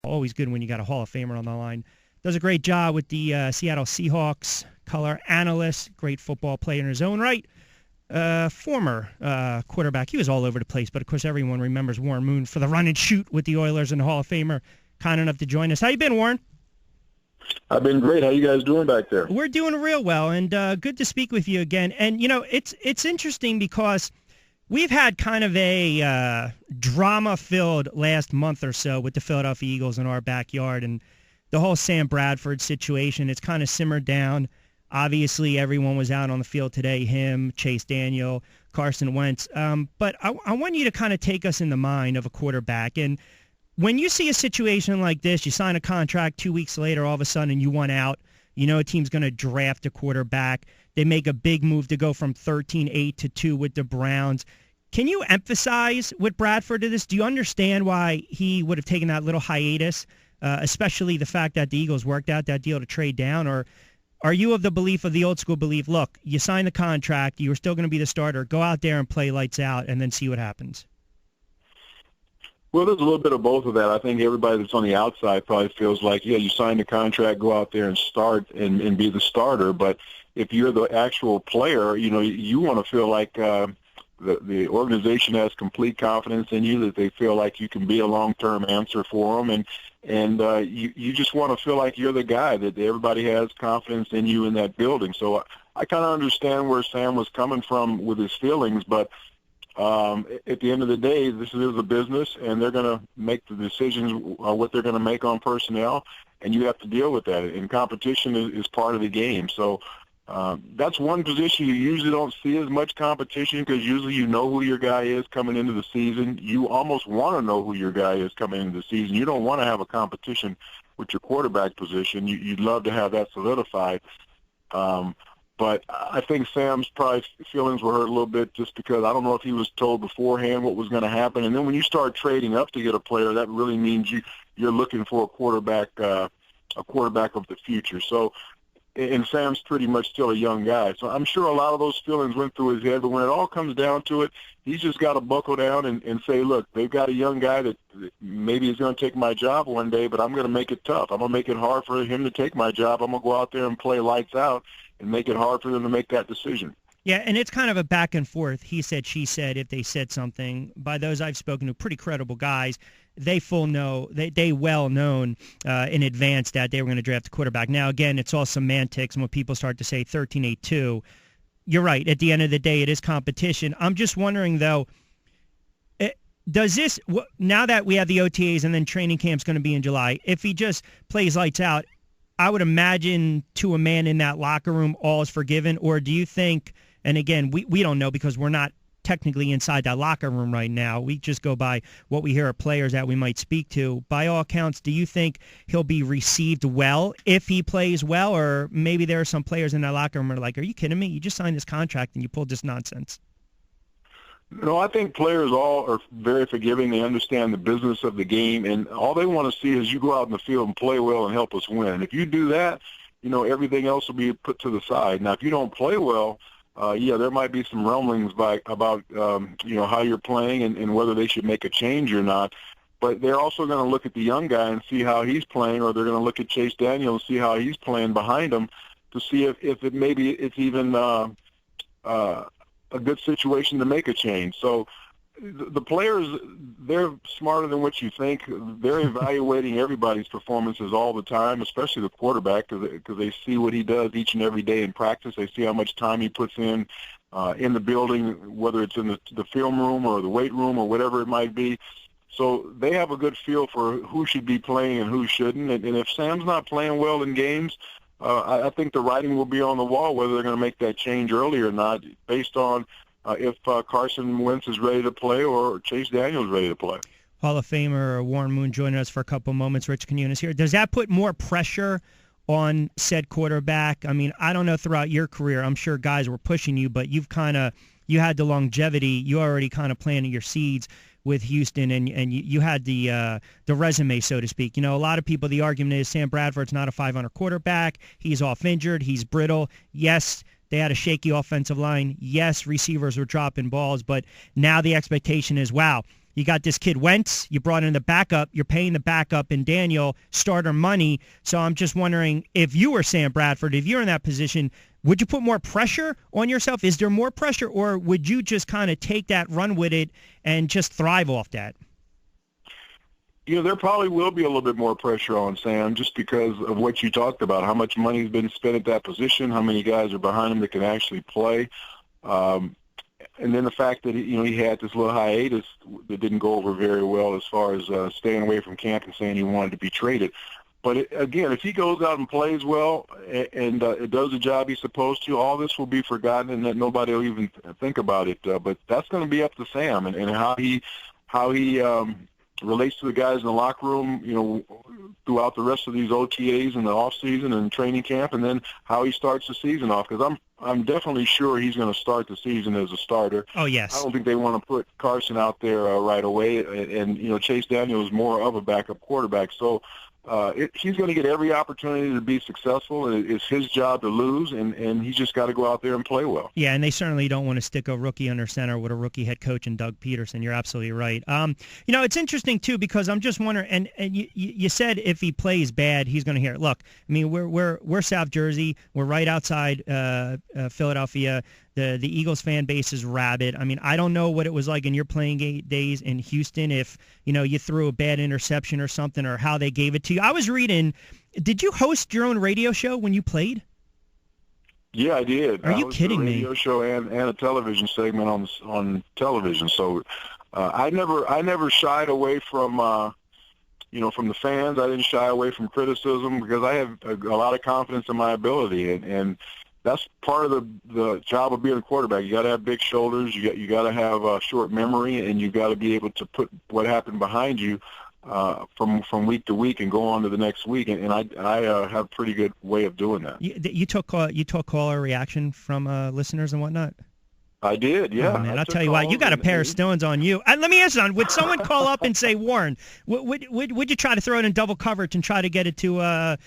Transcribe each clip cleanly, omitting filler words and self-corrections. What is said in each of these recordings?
Always good when you got a Hall of Famer on the line. Does a great job with the Seattle Seahawks, color analyst, great football player in his own right. Former quarterback. He was all over the place, but of course everyone remembers Warren Moon for the run and shoot with the Oilers and the Hall of Famer. Kind enough to join us. How you been, Warren? I've been great. How you guys doing back there? We're doing real well, and good to speak with you again. And, you know, it's interesting because we've had kind of a drama-filled last month or so with the Philadelphia Eagles in our backyard, and the whole Sam Bradford situation. It's kind of simmered down. Obviously, everyone was out on the field today, him, Chase Daniel, Carson Wentz. But I want you to kind of take us in the mind of a quarterback. And when you see a situation like this, you sign a contract 2 weeks later, all of a sudden you want out. You know a team's going to draft a quarterback. They make a big move to go from 13-8 to 2 with the Browns. Can you emphasize with Bradford to this? Do you understand why he would have taken that little hiatus, especially the fact that the Eagles worked out that deal to trade down? Or are you of the belief, of the old school belief, look, you sign the contract, you were still going to be the starter, go out there and play lights out and then see what happens? Well, there's a little bit of both of that. I think everybody that's on the outside probably feels like, yeah, you signed the contract, go out there and start and be the starter. But if you're the actual player, you know, you want to feel like the organization has complete confidence in you, that they feel like you can be a long-term answer for them. And you just want to feel like you're the guy, that everybody has confidence in you in that building. So I kind of understand where Sam was coming from with his feelings, but at the end of the day, this is a business, and they're going to make the decisions what they're going to make on personnel, and you have to deal with that. And competition is part of the game. So that's one position you usually don't see as much competition, because usually you know who your guy is coming into the season. You almost want to know who your guy is coming into the season. You don't want to have a competition with your quarterback position. You'd love to have that solidified. But I think Sam's probably feelings were hurt a little bit, just because I don't know if he was told beforehand what was going to happen. And then when you start trading up to get a player, that really means you're looking for a quarterback of the future. So, and Sam's pretty much still a young guy. So I'm sure a lot of those feelings went through his head. But when it all comes down to it, he's just got to buckle down and say, look, they've got a young guy that maybe is going to take my job one day, but I'm going to make it tough. I'm going to make it hard for him to take my job. I'm going to go out there and play lights out and make it hard for them to make that decision. Yeah, and it's kind of a back and forth. He said, she said, if they said something. By those I've spoken to, pretty credible guys, they well known in advance that they were going to draft a quarterback. Now, again, it's all semantics, and when people start to say 13-8-2, you're right. At the end of the day, it is competition. I'm just wondering, though, does this, now that we have the OTAs and then training camp's going to be in July, if he just plays lights out, I would imagine to a man in that locker room, all is forgiven? Or do you think, and again, we don't know because we're not technically inside that locker room right now. We just go by what we hear of players that we might speak to. By all accounts, do you think he'll be received well if he plays well? Or maybe there are some players in that locker room who are like, are you kidding me? You just signed this contract and you pulled this nonsense. No, I think players all are very forgiving. They understand the business of the game, and all they want to see is you go out in the field and play well and help us win. If you do that, you know, everything else will be put to the side. Now, if you don't play well, yeah, there might be some rumblings about you know, how you're playing and whether they should make a change or not. But they're also going to look at the young guy and see how he's playing, or they're going to look at Chase Daniel and see how he's playing behind him to see if it's even a good situation to make a change. So the players, they're smarter than what you think. They're evaluating everybody's performances all the time, especially the quarterback, because they see what he does each and every day in practice. They see how much time he puts in the building, whether it's in the film room or the weight room or whatever it might be. So they have a good feel for who should be playing and who shouldn't. And if Sam's not playing well in games, I think the writing will be on the wall whether they're going to make that change early or not, based on if Carson Wentz is ready to play or Chase Daniel is ready to play. Hall of Famer Warren Moon joining us for a couple moments. Rich Quinones here. Does that put more pressure on said quarterback? I mean, I don't know, throughout your career, I'm sure guys were pushing you, but you had the longevity. You already kind of planted your seeds with Houston, and you had the resume, so to speak. You know, a lot of people, the argument is Sam Bradford's not a 500 quarterback. He's off injured. He's brittle. Yes, they had a shaky offensive line. Yes, receivers were dropping balls, but now the expectation is, wow, You got this kid Wentz. You brought in the backup. You're paying the backup and Daniel starter money. So I'm just wondering, if you were Sam Bradford, if you're in that position, would you put more pressure on yourself? Is there more pressure, or would you just kind of take that, run with it, and just thrive off that? There probably will be a little bit more pressure on Sam just because of what you talked about, how much money's been spent at that position, how many guys are behind him that can actually play. And then the fact that, he had this little hiatus that didn't go over very well as far as staying away from camp and saying he wanted to be traded. But, again, if he goes out and plays well and does the job he's supposed to, all this will be forgotten and that nobody will even think about it. But that's going to be up to Sam and how he relates to the guys in the locker room, throughout the rest of these OTAs and the off season and training camp, and then how he starts the season off. Because I'm definitely sure he's going to start the season as a starter. Oh, yes. I don't think they want to put Carson out there right away, and Chase Daniel is more of a backup quarterback. So he's going to get every opportunity to be successful. It's his job to lose, and he's just got to go out there and play well. Yeah, and they certainly don't want to stick a rookie under center with a rookie head coach and Doug Peterson. You're absolutely right. It's interesting, too, because I'm just wondering, and you said if he plays bad, he's going to hear it. Look, I mean, we're South Jersey. We're right outside Philadelphia. The Eagles fan base is rabid. I mean, I don't know what it was like in your playing days in Houston if, you threw a bad interception or something, or how they gave it to you. I was reading, did you host your own radio show when you played? Yeah, I did. Are you kidding me? A radio show and a television segment on television. So I never shied away from from the fans. I didn't shy away from criticism because I have a lot of confidence in my ability, and that's part of the job of being a quarterback. You got to have big shoulders. You got to have a short memory, and you got to be able to put what happened behind you from week to week and go on to the next week. And I have a pretty good way of doing that. You took caller reaction from listeners and whatnot? I did, yeah. Oh, man, I'll tell you what, you got a pair of stones on you. Let me ask you something. Would someone call up and say, Warren, would you try to throw it in double coverage and try to get it to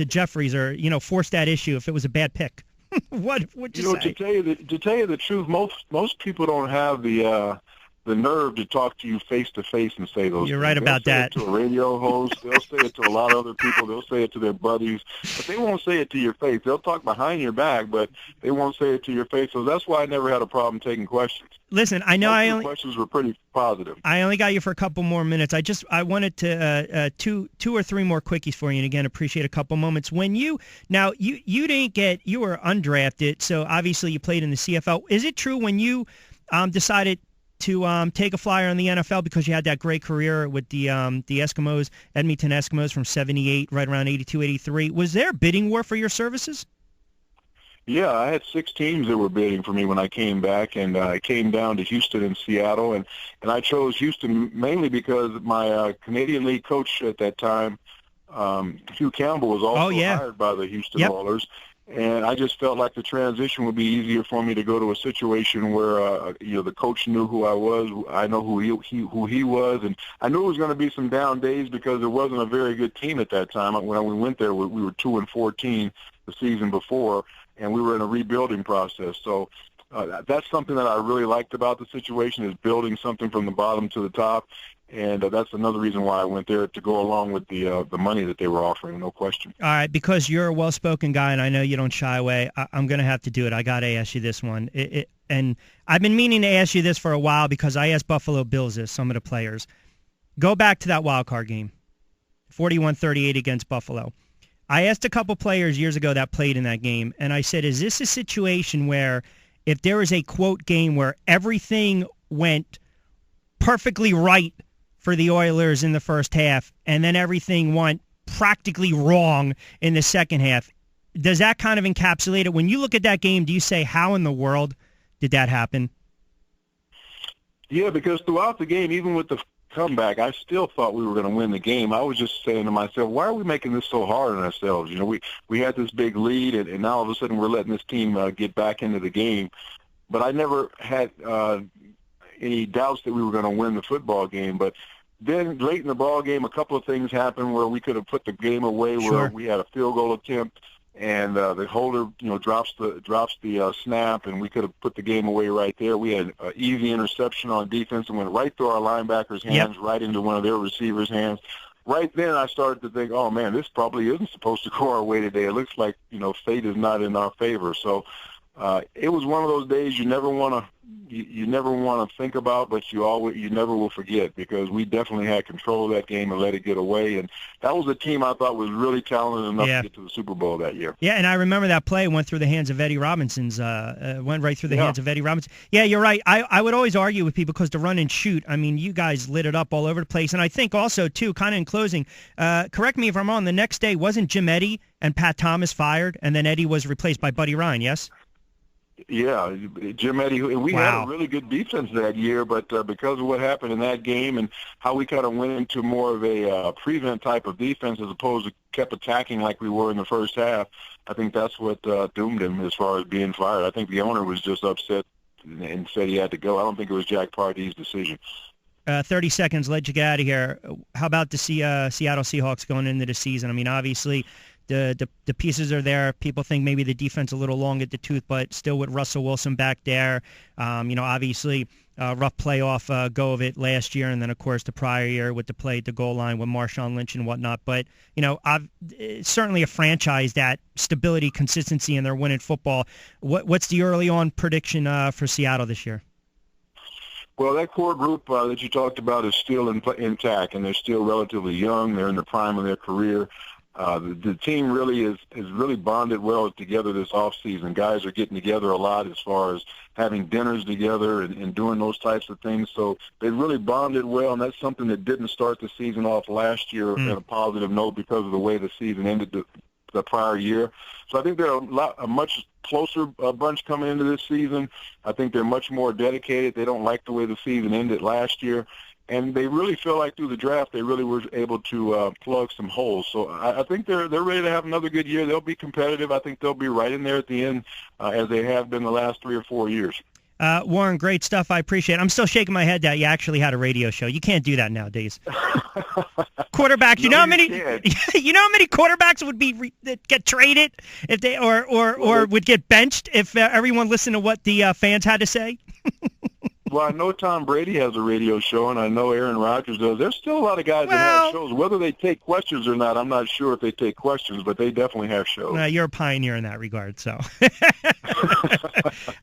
Jeffries, or force that issue if it was a bad pick? What would you say? To tell you the truth, most people don't have the nerve to talk to you face to face and say those. You're things. right about that. They'll say it to a radio host. They'll say it to a lot of other people. They'll say it to their buddies, but they won't say it to your face. They'll talk behind your back, but they won't say it to your face. So that's why I never had a problem taking questions. Listen, I know questions were pretty positive. I only got you for a couple more minutes. I wanted to two or three more quickies for you, and again, appreciate a couple moments. When you were undrafted, so obviously you played in the CFL. Is it true when you decided to take a flyer on the NFL because you had that great career with the Eskimos, Edmonton Eskimos from 78, right around 82, 83. Was there a bidding war for your services? Yeah, I had 6 teams that were bidding for me when I came back, and I came down to Houston and Seattle, and I chose Houston mainly because my Canadian League coach at that time, Hugh Campbell, was also hired by the Houston Oilers. And I just felt like the transition would be easier for me to go to a situation where, the coach knew who I was. I know who he was, and I knew it was going to be some down days because there wasn't a very good team at that time. When we went there, we were 2-14 the season before, and we were in a rebuilding process. So that's something that I really liked about the situation, is building something from the bottom to the top. And that's another reason why I went there, to go along with the money that they were offering, no question. All right, because you're a well-spoken guy, and I know you don't shy away, I'm going to have to do it. I got to ask you this one. And I've been meaning to ask you this for a while because I asked Buffalo Bills this, some of the players. Go back to that wild card game, 41-38 against Buffalo. I asked a couple players years ago that played in that game, and I said, is this a situation where if there is a, quote, game where everything went perfectly right for the Oilers in the first half, and then everything went practically wrong in the second half, does that kind of encapsulate it? When you look at that game, do you say, how in the world did that happen? Yeah, because throughout the game, even with the comeback, I still thought we were going to win the game. I was just saying to myself, why are we making this so hard on ourselves? We had this big lead, and now all of a sudden we're letting this team get back into the game. But I never had any doubts that we were going to win the football game. But then late in the ball game, a couple of things happened where we could have put the game away, where we had a field goal attempt, and the holder, drops the snap, and we could have put the game away right there. We had an easy interception on defense and went right through our linebackers' hands, right into one of their receivers' hands. Right then, I started to think, oh man, this probably isn't supposed to go our way today. It looks like fate is not in our favor. So it was one of those days you never want to think about, but you never will forget, because we definitely had control of that game and let it get away. And that was a team I thought was really talented enough to get to the Super Bowl that year. Yeah, and I remember that play went through the hands of Eddie Robinson's. Went right through the hands of Eddie Robinson. Yeah, you're right. I would always argue with people because the run and shoot, I mean, you guys lit it up all over the place. And I think also, too, kind of in closing, correct me if I'm wrong, the next day wasn't Jim Eddy and Pat Thomas fired, and then Eddie was replaced by Buddy Ryan, yes? Yeah, Jim Eddy. We had a really good defense that year, but because of what happened in that game and how we kind of went into more of a prevent type of defense as opposed to kept attacking like we were in the first half, I think that's what doomed him as far as being fired. I think the owner was just upset and said he had to go. I don't think it was Jack Party's decision. 30 seconds, let you get out of here. How about the Seattle Seahawks going into the season? I mean, obviously, the pieces are there. People think maybe the defense a little long at the tooth, but still with Russell Wilson back there. Obviously, rough playoff go of it last year, and then, of course, the prior year with the play at the goal line with Marshawn Lynch and whatnot. But, it's certainly a franchise that stability, consistency, and they're winning football. What's the early on prediction for Seattle this year? Well, that core group that you talked about is still intact, and they're still relatively young. They're in the prime of their career. The team really has really bonded well together this offseason. Guys are getting together a lot as far as having dinners together and doing those types of things. So they really bonded well, and that's something that didn't start the season off last year on a positive note because of the way the season ended the prior year. So I think they're a much closer bunch coming into this season. I think they're much more dedicated. They don't like the way the season ended last year. And they really feel like through the draft they really were able to plug some holes. So I think they're ready to have another good year. They'll be competitive. I think they'll be right in there at the end as they have been the last 3 or 4 years. Warren, great stuff. I appreciate it. I'm still shaking my head that you actually had a radio show. You can't do that nowadays. Quarterbacks, you know how many quarterbacks would get traded if they or would get benched if everyone listened to what the fans had to say? Well, I know Tom Brady has a radio show, and I know Aaron Rodgers does. There's still a lot of guys that have shows. Whether they take questions or not, I'm not sure if they take questions, but they definitely have shows. You're a pioneer in that regard, so.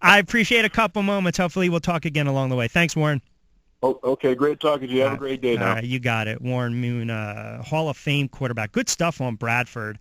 I appreciate a couple moments. Hopefully we'll talk again along the way. Thanks, Warren. Oh, okay, great talking to you. Have a great day now. You got it. Warren Moon, Hall of Fame quarterback. Good stuff on Bradford.